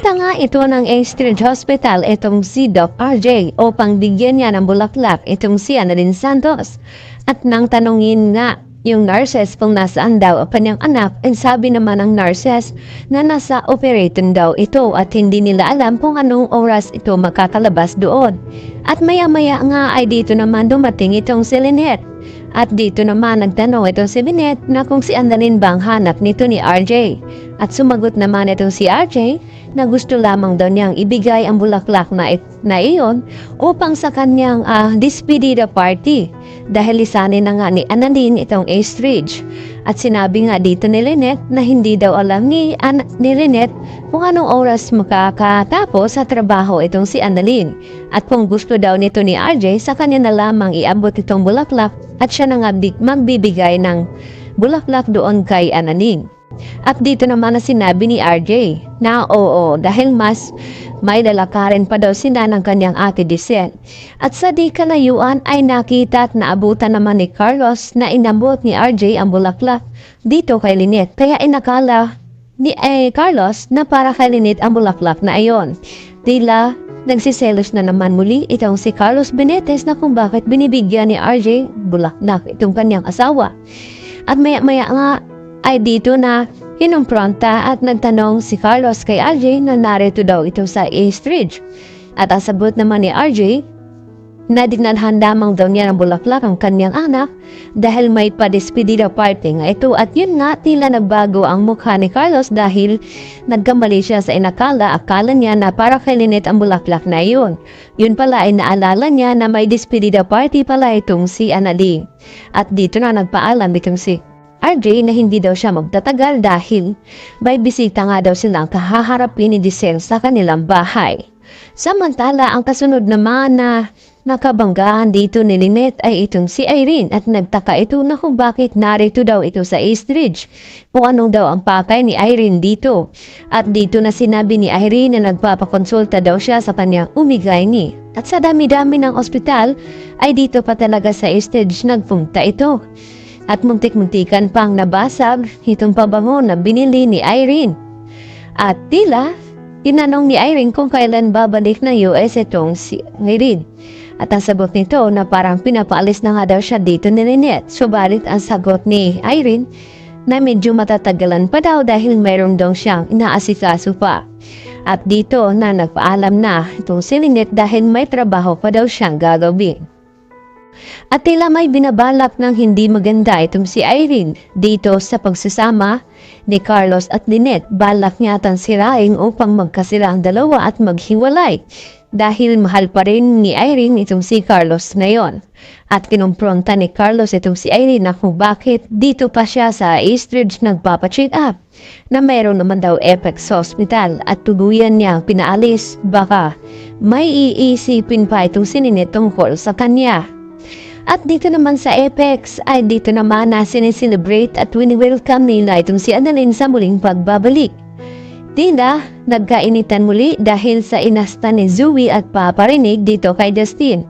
Pumunta nga ito ng Astrid Hospital itong si Doc RJ upang bigyan niya ng bulaklak itong si Annalyn Santos. At nang tanungin nga yung nurses kung nasaan daw ang kanyang anak, ay sabi naman ng nurses na nasa operating daw ito at hindi nila alam kung anong oras ito makakalabas doon. At maya-maya nga ay dito naman dumating itong si Lynette. At dito naman nagtanong itong si Lynette na kung si Annalyn bang hanap nito ni RJ. At sumagot naman itong si RJ na gusto lamang daw niyang ibigay ang bulaklak na iyon upang sa kanyang despedida party. Dahil lisanin na nga ni Annalyn itong Astrid. At sinabi nga dito ni Lynette na hindi daw alam ni Lynette kung anong oras makakatapos sa trabaho itong si Annalyn. At kung gusto daw nito ni RJ, sa kanya na lamang iabot itong bulaklak at siya na nga magbibigay ng bulaklak doon kay Annalyn. At dito naman na sinabi ni RJ na oo, dahil mas may lalakarin pa daw sila ng kanyang ate Dicel. At sa di kalayuan ay nakita at naabutan naman ni Carlos na inabot ni RJ ang bulaklak dito kay Lynette. Kaya inakala ni Carlos na para kay Lynette ang bulaklak na ayon. Tila nagsiselos na naman muli itong si Carlos Benetes na kung bakit binibigyan ni RJ bulaklak itong kanyang asawa. At maya-maya nga ay dito na kinumpronta at nagtanong si Carlos kay RJ na narito daw ito sa Astrid. At ang sagot naman ni RJ na dinalhan lamang daw niya ng bulaklak ang kanyang anak dahil may pa-despedida party nga ito. At yun nga, tila nagbago ang mukha ni Carlos dahil nagkamali siya sa akala niya na para kay Lynette ang bulaklak na iyon. Yun pala ay naalala niya na may despedida party pala itong si Annalyn. At dito na nagpaalam itong si RJ na hindi daw siya magtatagal dahil may bisita nga daw silang kahaharapin ni Dicel sa kanilang bahay. Samantala, ang kasunod naman na nakabanggaan dito ni Lynette ay itong si Irene at nagtaka ito na kung bakit narito daw ito sa Astrid. Kung anong daw ang pakay ni Irene dito. At dito na sinabi ni Irene na nagpapakonsulta daw siya sa kanyang umigayni. At sa dami-dami ng ospital ay dito pa talaga sa Astrid nagpunta ito. At muntik-muntikan pang nabasag itong pabango na binili ni Irene. At tila, tinanong ni Irene kung kailan babalik ng US itong si Irene. At ang sagot nito na parang pinapaalis na nga daw siya dito ni Lynette. Subalit ang sagot ni Irene na medyo matatagalan pa daw dahil mayroon daw siyang inaasikaso pa. At dito na nagpaalam na itong si Lynette dahil may trabaho pa daw siyang gagawin. At tila may binabalak ng hindi maganda itong si Irene dito sa pagsasama ni Carlos at Lynette. Balak niya atang sirain upang magkasila ang dalawa at maghiwalay dahil mahal pa rin ni Irene itong si Carlos ngayon. At kinumpronta ni Carlos itong si Irene na kung bakit dito pa siya sa Astrid nagpapacheck up na mayroon naman daw Apex Hospital at tuluyan niya pinaalis, baka may iisipin pa itong si Lynette tungkol sa kanya. At dito naman sa Apex ay dito naman na sineselebrate at wini-welcome nila itong si Annalyn sa muling pagbabalik. Tila nagkainitan muli dahil sa inasta ni Zoe at paparinig dito kay Justin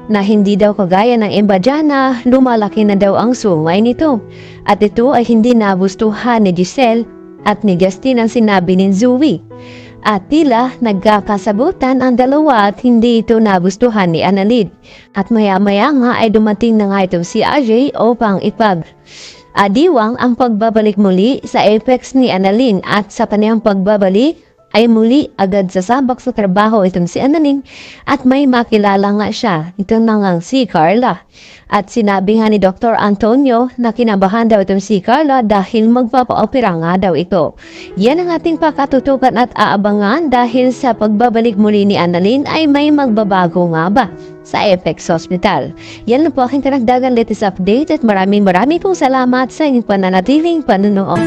na hindi daw kagaya ng iba dyan na lumalaki na daw ang sungay nito. At ito ay hindi nagustuhan ni Giselle at ni Justin ang sinabi ni Zoe. At tila nagkakasabutan ang dalawa at hindi ito nagustuhan ni Annalyn. At maya-maya nga ay dumating na nga itong si RJ upang adiwang ang pagbabalik muli sa Apex ni Annalyn. At sa kanyang pagbabalik ay muli agad sasabak sa trabaho itong si Annalyn at may makilala nga siya. Ito na nga si Carla. At sinabi nga ni Dr. Antonio na kinabahan daw itong si Carla dahil magpapa-opera nga daw ito. Yan ang ating pakatutukan at aabangan dahil sa pagbabalik muli ni Annalyn ay may magbabago nga ba sa Apex Hospital. Yan lang po aking karagdagan latest update at maraming pong salamat sa inyong pananatiling panonood.